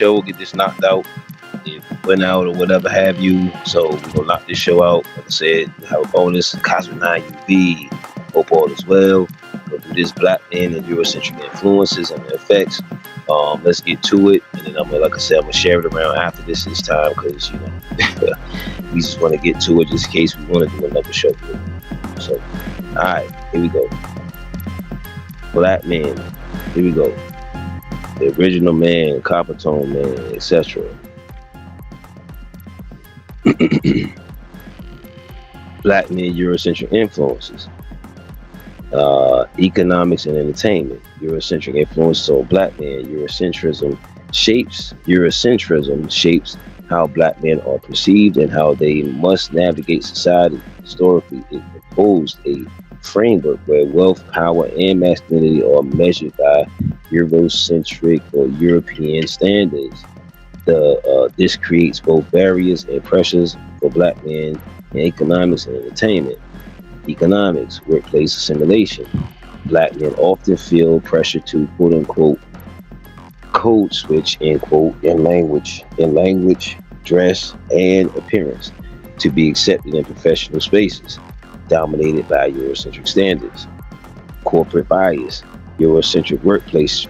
show, get this knocked out. It went out or whatever have you. So we're gonna knock this show out. Like I said, we have a bonus, Cosmik UV. Hope all is well. We'll do this black man and Eurocentric influences and their effects. Let's get to it, and then I'm gonna, like I said, I'm gonna share it around after this time because we just want to get to it just in case we want to do another show. So, all right, here we go. Black man, here we go. The original man, copper tone man, etc. Black men Eurocentric influences. Economics and entertainment. Eurocentric influences on black men. Eurocentrism shapes how black men are perceived and how they must navigate society. Historically, it proposed a framework where wealth, power, and masculinity are measured by Eurocentric or European standards. This creates both barriers and pressures for black men in economics and entertainment. Economics, workplace assimilation. Black men often feel pressure to quote unquote code switch end quote in language, dress, and appearance to be accepted in professional spaces dominated by Eurocentric standards. Corporate bias. Eurocentric workplace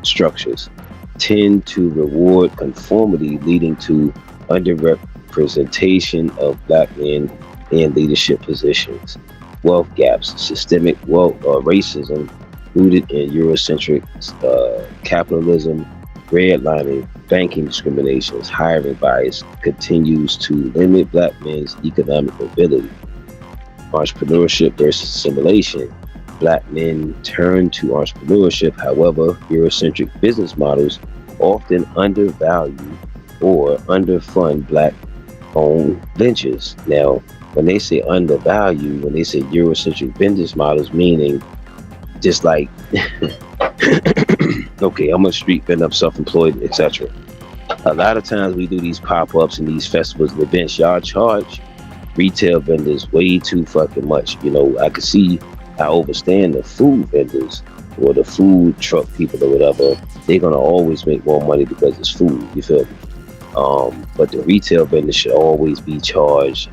structures tend to reward conformity, leading to underrepresentation of black men in leadership positions. Wealth gaps. Systemic wealth racism rooted in Eurocentric capitalism, redlining, banking discriminations, hiring bias continues to limit black men's economic mobility. Entrepreneurship versus assimilation. Black men turn to entrepreneurship, however, Eurocentric business models often undervalue or underfund black-owned ventures. Now, when they say undervalue, when they say Eurocentric business models, meaning just like, okay, I'm a street vendor, I'm self-employed, etc. A lot of times we do these pop-ups and these festivals and events, y'all charge retail vendors way too fucking much. I could see, I understand the food vendors or the food truck people or whatever, they're gonna always make more money because it's food, you feel me? But the retail vendors should always be charged,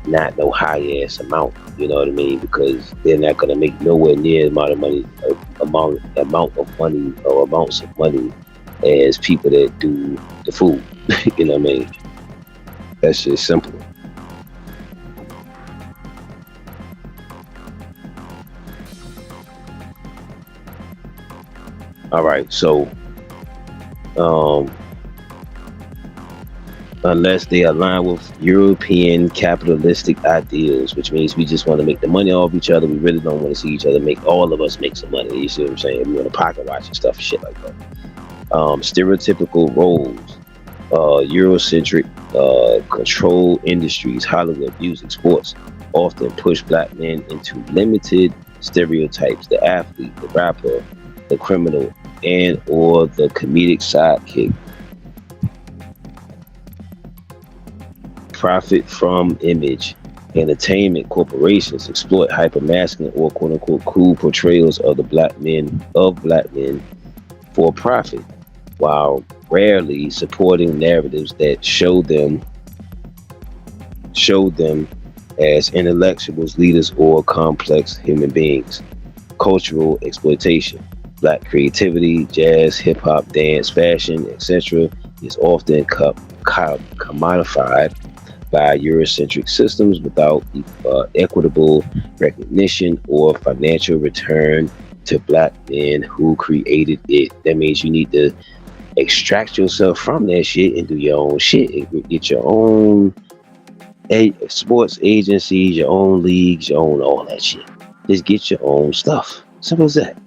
not no high ass amount, you know what I mean? Because they're not gonna make nowhere near the amount of money, or amounts of money as people that do the food. You know what I mean? That's just simple. All right, so unless they align with European capitalistic ideals, which means we just want to make the money off each other. We really don't want to see each other all of us make some money. You see what I'm saying? We want to pocket watch and stuff, shit like that. Stereotypical roles, Eurocentric control industries, Hollywood, music, sports, often push black men into limited stereotypes. The athlete, the rapper, the criminal, and or the comedic sidekick. Profit from image. Entertainment corporations exploit hypermasculine or quote-unquote cool portrayals of black men for profit, while rarely supporting narratives that show them as intellectuals, leaders, or complex human beings. Cultural exploitation. Black creativity, jazz, hip-hop, dance, fashion, etc. is often commodified by Eurocentric systems without equitable recognition or financial return to black men who created it. That means you need to extract yourself from that shit and do your own shit. Get your own sports agencies, your own leagues, your own all that shit. Just get your own stuff. Simple as that.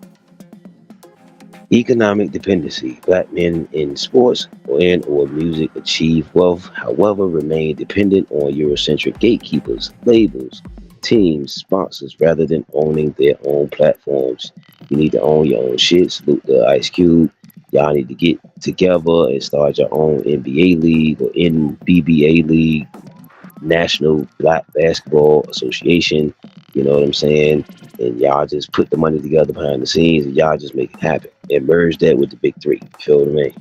Economic dependency. Black men in sports or music achieve wealth, however, remain dependent on Eurocentric gatekeepers, labels, teams, sponsors, rather than owning their own platforms. You need to own your own shit. Salute the Ice Cube. Y'all need to get together and start your own NBA league or NBBA league, National Black Basketball Association. You know what I'm saying? And y'all just put the money together behind the scenes and y'all just make it happen and merge that with the big three. You feel what I mean?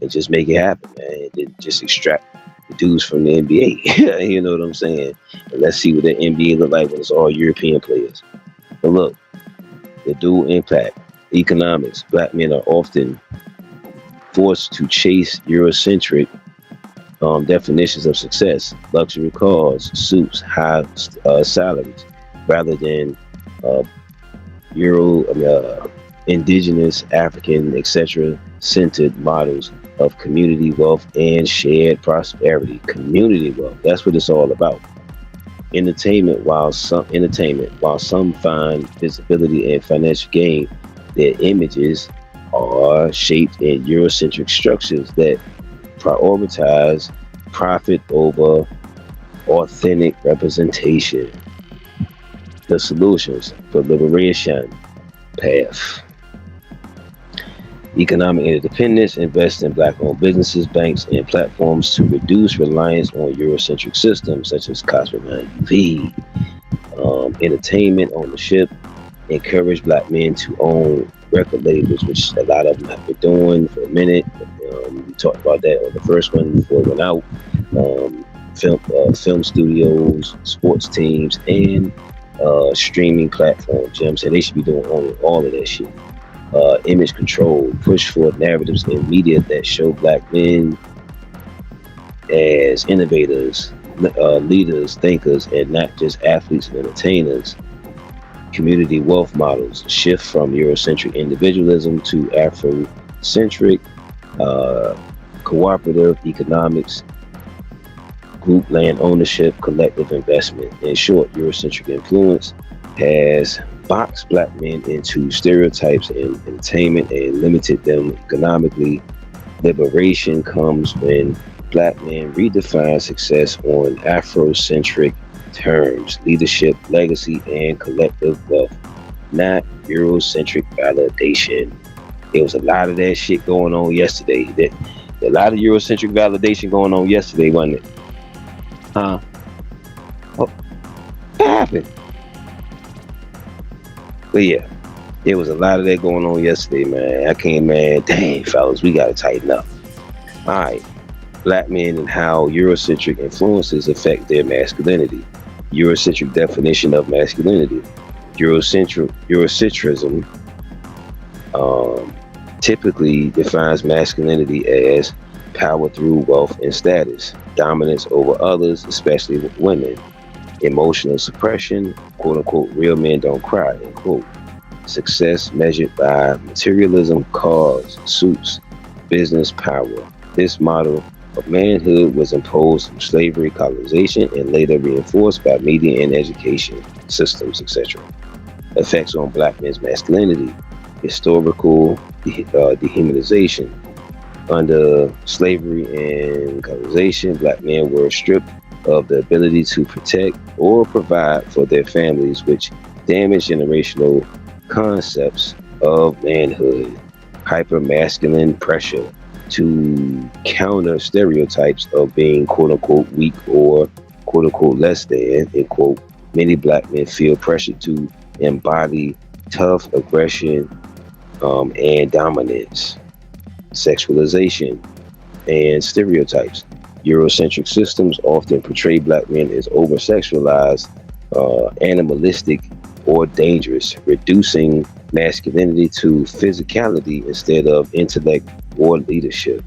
and just make it happen, man. And then just extract the dudes from the NBA. You know what I'm saying? And let's see what the NBA look like when it's all European players. But look, the dual impact, economics. Black men are often forced to chase Eurocentric definitions of success, luxury cars, suits, high salaries, rather than uh, Euro, indigenous, African, etc. centered models of community wealth and shared prosperity. Community wealth. That's what it's all about. While some find visibility and financial gain, their images are shaped in Eurocentric structures that prioritize profit over authentic representation. The solutions for liberation path. Economic interdependence, invest in black-owned businesses, banks, and platforms to reduce reliance on Eurocentric systems such as Cozmik UV. Entertainment ownership, encourage black men to own record labels, which a lot of them have been doing for a minute. We talked about that on the first one before it went out. Film studios, sports teams, and streaming platforms. You know what I'm saying? They should be doing all of that shit. Image control, push for narratives in media that show black men as innovators, leaders, thinkers, and not just athletes and entertainers. Community wealth models shift from Eurocentric individualism to Afrocentric, cooperative economics, group land ownership, collective investment. In short, Eurocentric influence has boxed black men into stereotypes in entertainment and limited them economically. Liberation comes when black men redefine success on Afrocentric terms, leadership, legacy, and collective wealth, not Eurocentric validation. There was a lot of that shit going on yesterday. A lot of Eurocentric validation going on yesterday, wasn't it? Huh? What happened? But yeah, there was a lot of that going on yesterday, man. I came, man, dang, fellas, we gotta tighten up. All right. Black men and how Eurocentric influences affect their masculinity. Eurocentric definition of masculinity. Eurocentrism typically defines masculinity as power through wealth and status, dominance over others, especially women, emotional suppression, quote unquote, real men don't cry, end quote. Success measured by materialism, cars, suits, business, power. This model of manhood was imposed from slavery, colonization, and later reinforced by media and education systems, etc. Effects on black men's masculinity, historical dehumanization. Under slavery and colonization, black men were stripped of the ability to protect or provide for their families, which damaged generational concepts of manhood. Hyper-masculine pressure to counter stereotypes of being quote-unquote weak or quote-unquote less than, end quote. Many black men feel pressure to embody tough aggression and dominance. Sexualization and stereotypes. Eurocentric systems often portray black men as over-sexualized, animalistic, or dangerous, reducing masculinity to physicality instead of intellect or leadership.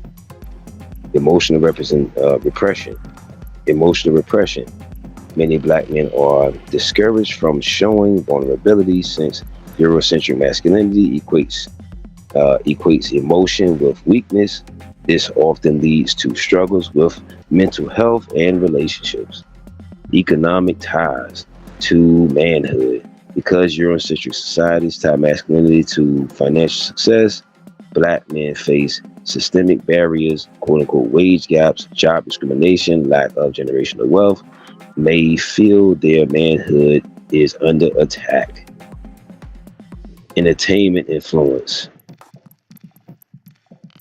Emotional repression. Emotional repression. Many black men are discouraged from showing vulnerability since Eurocentric masculinity equates emotion with weakness. This often leads to struggles with mental health and relationships. Economic ties to manhood. Because Eurocentric societies tie masculinity to financial success, black men face systemic barriers, quote unquote, wage gaps, job discrimination, lack of generational wealth, may feel their manhood is under attack. Entertainment influence.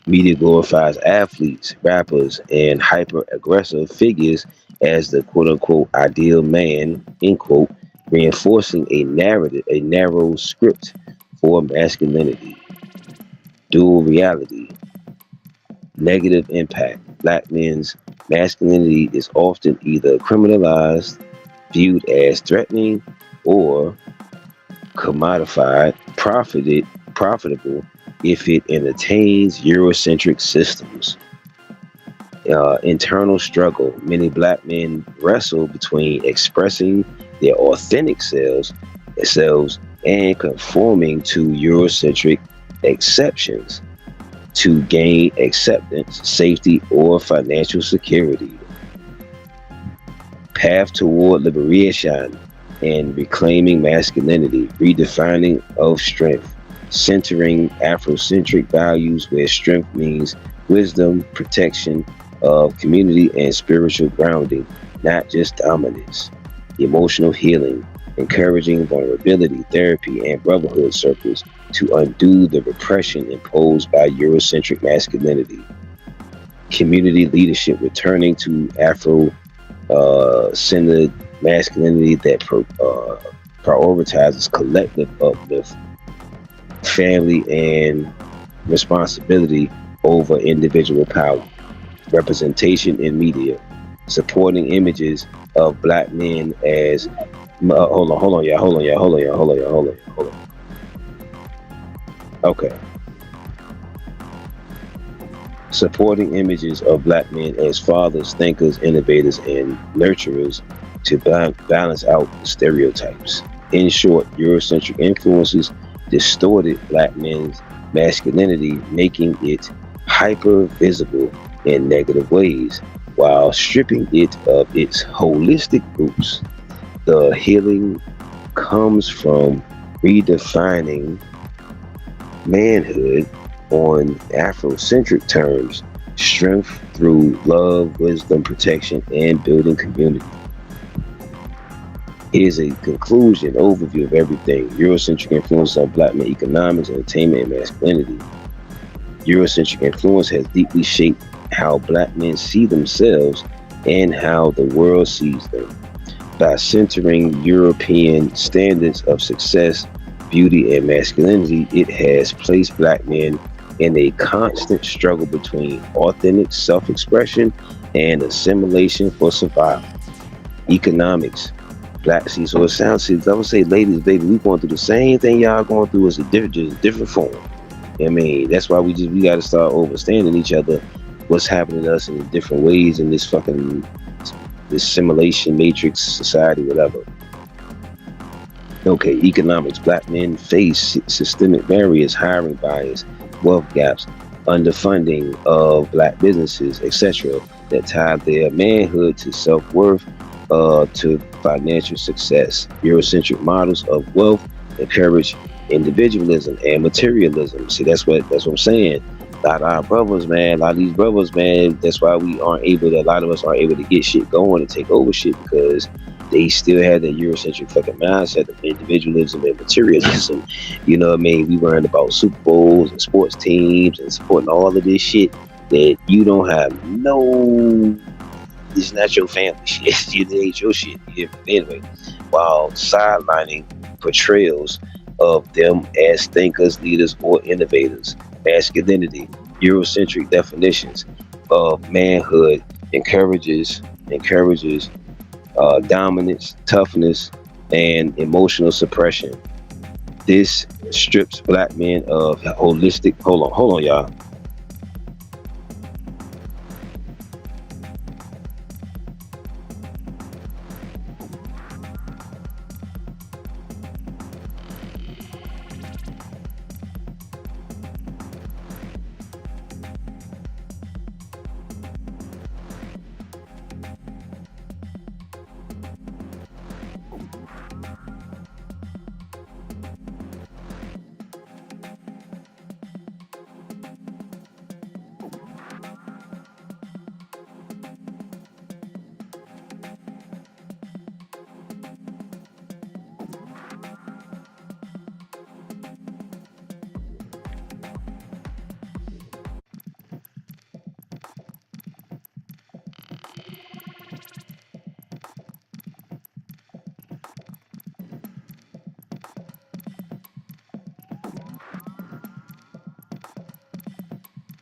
Media glorifies athletes, rappers, and hyper-aggressive figures as the quote-unquote ideal man, end quote, reinforcing a narrow script for masculinity. Dual reality. Negative impact. Black men's masculinity is often either criminalized, viewed as threatening, or commodified, profitable if it entertains Eurocentric systems. Internal struggle. Many black men wrestle between expressing their authentic selves and conforming to Eurocentric exceptions to gain acceptance, safety, or financial security. Path toward liberation and reclaiming masculinity, redefining of strength, centering Afrocentric values where strength means wisdom, protection of community, and spiritual grounding, not just dominance. Emotional healing, encouraging vulnerability, therapy, and brotherhood circles to undo the repression imposed by Eurocentric masculinity. Community leadership, returning to Afro centered masculinity that prioritizes collective uplift, family, and responsibility over individual power. Representation in media, supporting images of black men as hold on. Okay, supporting images of black men as fathers, thinkers, innovators, and nurturers to balance out stereotypes. In short, Eurocentric influences distorted black men's masculinity, making it hyper visible in negative ways, while stripping it of its holistic roots. The healing comes from redefining manhood on Afrocentric terms, strength through love, wisdom, protection, and building community. Here's a conclusion, overview of everything. Eurocentric influence on black men economics, entertainment, and masculinity. Eurocentric influence has deeply shaped how black men see themselves and how the world sees them. By centering European standards of success, beauty, and masculinity, it has placed black men in a constant struggle between authentic self-expression and assimilation for survival. Economics. Black, see, so it sounds, see, I would say, ladies, baby, we going through the same thing y'all going through, as a different, just a different form. I mean, that's why we got to start understanding each other, what's happening to us in different ways in this fucking, this simulation matrix society, whatever. Okay, economics. Black men face systemic barriers, hiring bias, wealth gaps, underfunding of black businesses, etc., that tie their manhood to self-worth, to financial success. Eurocentric models of wealth encourage individualism and materialism. See, that's what I'm saying. A lot of our brothers, man, a lot of these brothers, man, that's why a lot of us aren't able to get shit going and take over shit, because they still had that Eurocentric fucking mindset of individualism and materialism. You know what I mean? We worrying about Super Bowls and sports teams and supporting all of this shit that you don't have no, it's not your family shit. It ain't your shit. Anyway, while sidelining portrayals of them as thinkers, leaders, or innovators. Masculinity, Eurocentric definitions of manhood encourages dominance, toughness, and emotional suppression. This strips black men of holistic. Hold on, y'all.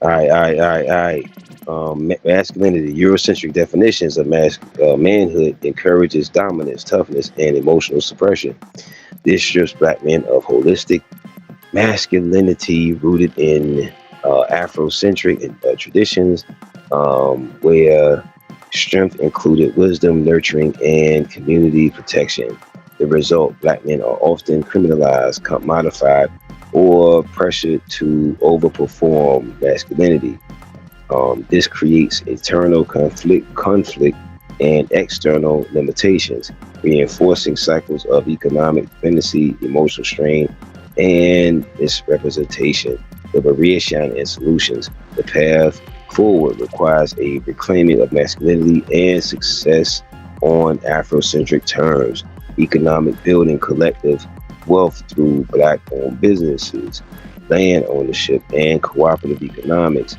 I. Masculinity, Eurocentric definitions of manhood encourages dominance, toughness, and emotional suppression. This strips black men of holistic masculinity rooted in Afrocentric traditions, where strength included wisdom, nurturing, and community protection. The result, black men are often criminalized, commodified, or pressured to overperform masculinity. This creates internal conflict, and external limitations, reinforcing cycles of economic dependency, emotional strain, and misrepresentation. Liberation and solutions. The path forward requires a reclaiming of masculinity and success on Afrocentric terms. Economic building, collective wealth through black-owned businesses, land ownership, and cooperative economics.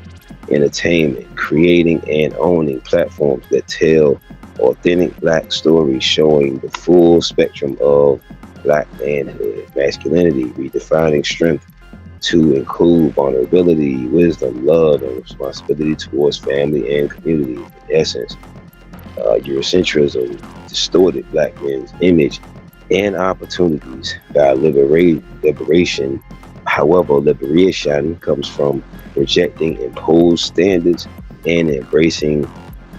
Entertainment, creating and owning platforms that tell authentic black stories showing the full spectrum of black manhood, masculinity, redefining strength to include vulnerability, wisdom, love, and responsibility towards family and community. In essence, Eurocentrism distorted black men's image and opportunities by liberation. However, liberation comes from rejecting imposed standards and embracing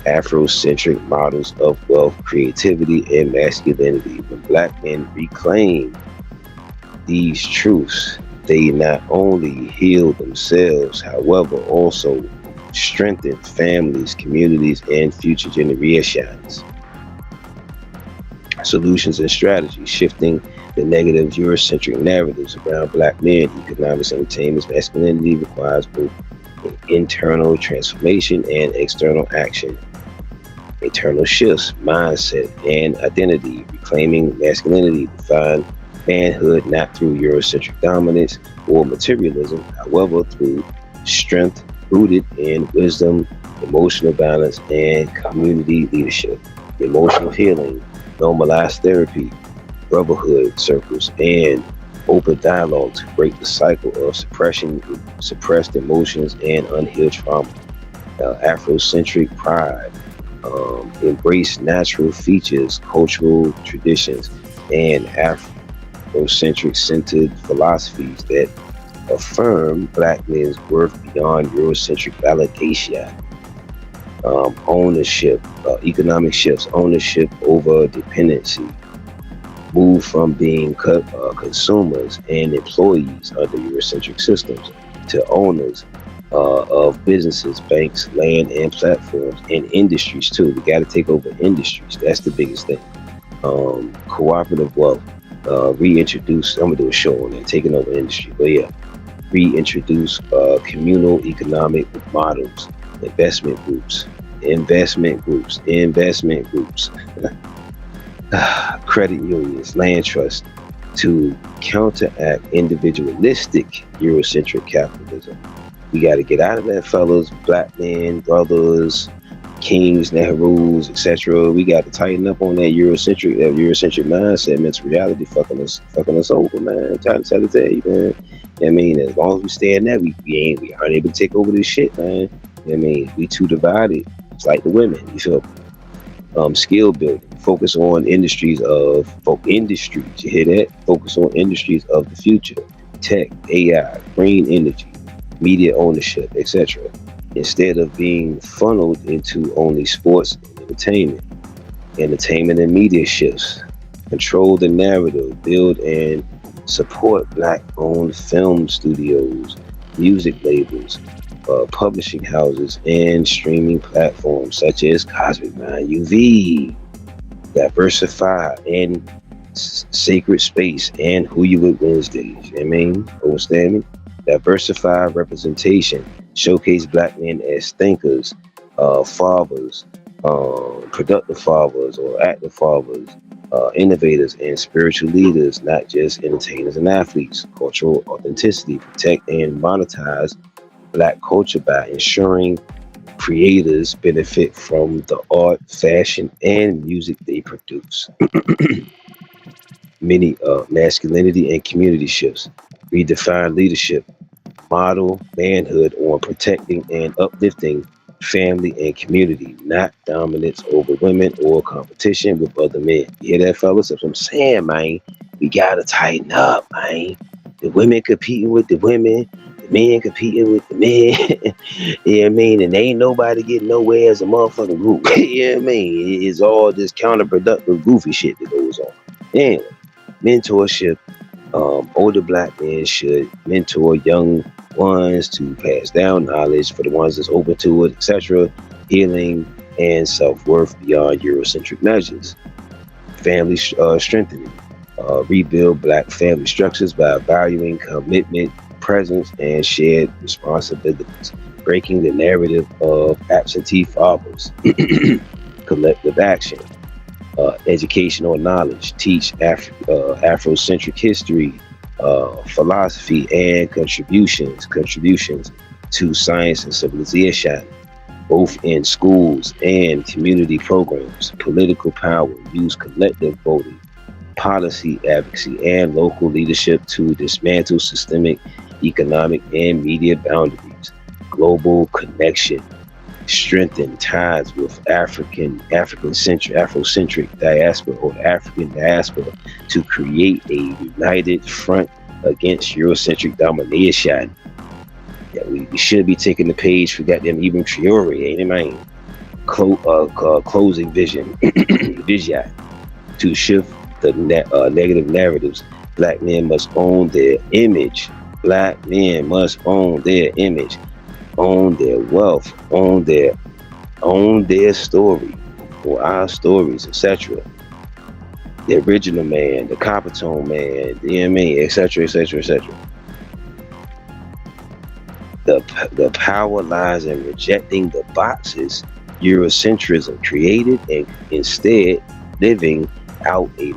Afrocentric models of wealth, creativity, and masculinity. When black men reclaim these truths, they not only heal themselves, however, also strengthen families, communities, and future generations. Solutions and strategies, shifting the negative Eurocentric narratives around black men, economics, entertainment, masculinity requires both internal transformation and external action. Internal shifts, mindset, and identity, reclaiming masculinity, define manhood not through Eurocentric dominance or materialism, however, through strength rooted in wisdom, emotional balance, and community leadership. Emotional healing, normalized therapy, brotherhood circles, and open dialogue to break the cycle of suppression, suppressed emotions, and unhealed trauma. Afrocentric pride, embrace natural features, cultural traditions, and Afrocentric centered philosophies that affirm black men's worth beyond Eurocentric validation. Ownership, economic shifts, ownership over dependency, move from being consumers and employees under Eurocentric systems to owners of businesses, banks, land, and platforms, and industries too. We got to take over industries. That's the biggest thing. Cooperative wealth, reintroduce. I'm gonna do a show on that, taking over industry. But yeah, reintroduce communal economic models, investment groups, credit unions, land trusts to counteract individualistic Eurocentric capitalism. We got to get out of that, fellas, black men, brothers, kings, Nehrus, etc. We got to tighten up on that Eurocentric mindset, mental reality, fucking us over, man. I'm trying to tell you, man. I mean, as long as we stay in that, we aren't able to take over this shit, man. I mean, we too divided. It's like the women, you feel me? Skill building, focus on industries. You hear that? Focus on industries of the future, tech, AI, green energy, media ownership, etc. Instead of being funneled into only sports and entertainment and media shifts. Control the narrative, build and support black-owned film studios, music labels, publishing houses, and streaming platforms such as Cozmik, UV, Diversify, and Sacred Space, and Who You With Wednesdays. You know what I mean? Understand me? Diversify representation, showcase black men as thinkers, fathers, productive fathers or active fathers, innovators and spiritual leaders, not just entertainers and athletes. Cultural authenticity, protect and monetize black culture by ensuring creators benefit from the art, fashion, and music they produce. Many masculinity and community shifts, redefine leadership, model manhood on protecting and uplifting family and community, not dominance over women or competition with other men. You hear that, fellas? That's what I'm saying, man. We gotta tighten up, man. The women competing with the women, the men competing with the men. You know what I mean? And ain't nobody getting nowhere as a motherfucking group. You know what I mean? It's all this counterproductive, goofy shit that goes on. Anyway, mentorship. Older black men should mentor young ones to pass down knowledge for the ones that's open to it, etc. Healing and self-worth beyond Eurocentric measures. Family strengthening. Rebuild black family structures by valuing commitment, presence, and shared responsibilities. Breaking the narrative of absentee fathers. Collective action. Educational knowledge, teach Afrocentric history, philosophy, and contributions to science and civilization, both in schools and community programs. Political power, use collective voting, policy advocacy, and local leadership to dismantle systemic, economic, and media boundaries. Global connection, strengthen ties with Afrocentric diaspora or African diaspora to create a united front against Eurocentric domination. Yeah, we should be taking the page for goddamn even Triori, ain't it, man? Closing vision to shift the negative narratives. Black men must own their image. Black men must own their image, own their wealth, own their story, or our stories, etc. The original man, the copper tone man, the MA, etc., etc., etc. The power lies in rejecting the boxes Eurocentrism created and instead living out a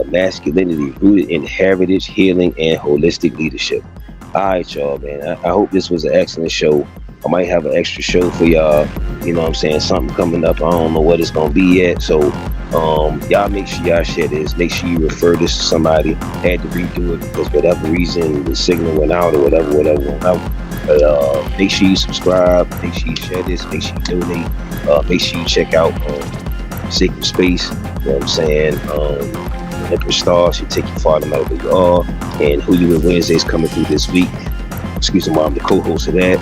masculinity rooted in heritage, healing, and holistic leadership. All right, y'all, man. I hope this was an excellent show. I might have an extra show for y'all. You know what I'm saying? Something coming up. I don't know what it's going to be yet. So, y'all make sure y'all share this. Make sure you refer this to somebody. Had to redo it because whatever reason the signal went out or whatever went out. But make sure you subscribe. Make sure you share this. Make sure you donate. Make sure you check out Sacred Space. You know what I'm saying? Emperor Star should take you far no matter where you are. And Who You With Wednesdays coming through this week. Excuse me, I'm the co-host of that.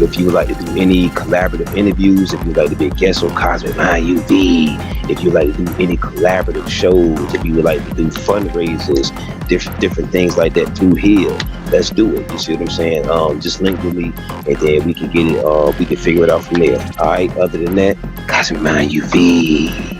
If you would like to do any collaborative interviews, if you would like to be a guest on Cozmik MindZ, if you would like to do any collaborative shows, if you would like to do fundraisers, different things like that through here, let's do it. You see what I'm saying? Just link with me, and then we can get it. We can figure it out from there. All right. Other than that, Cozmik MindZ.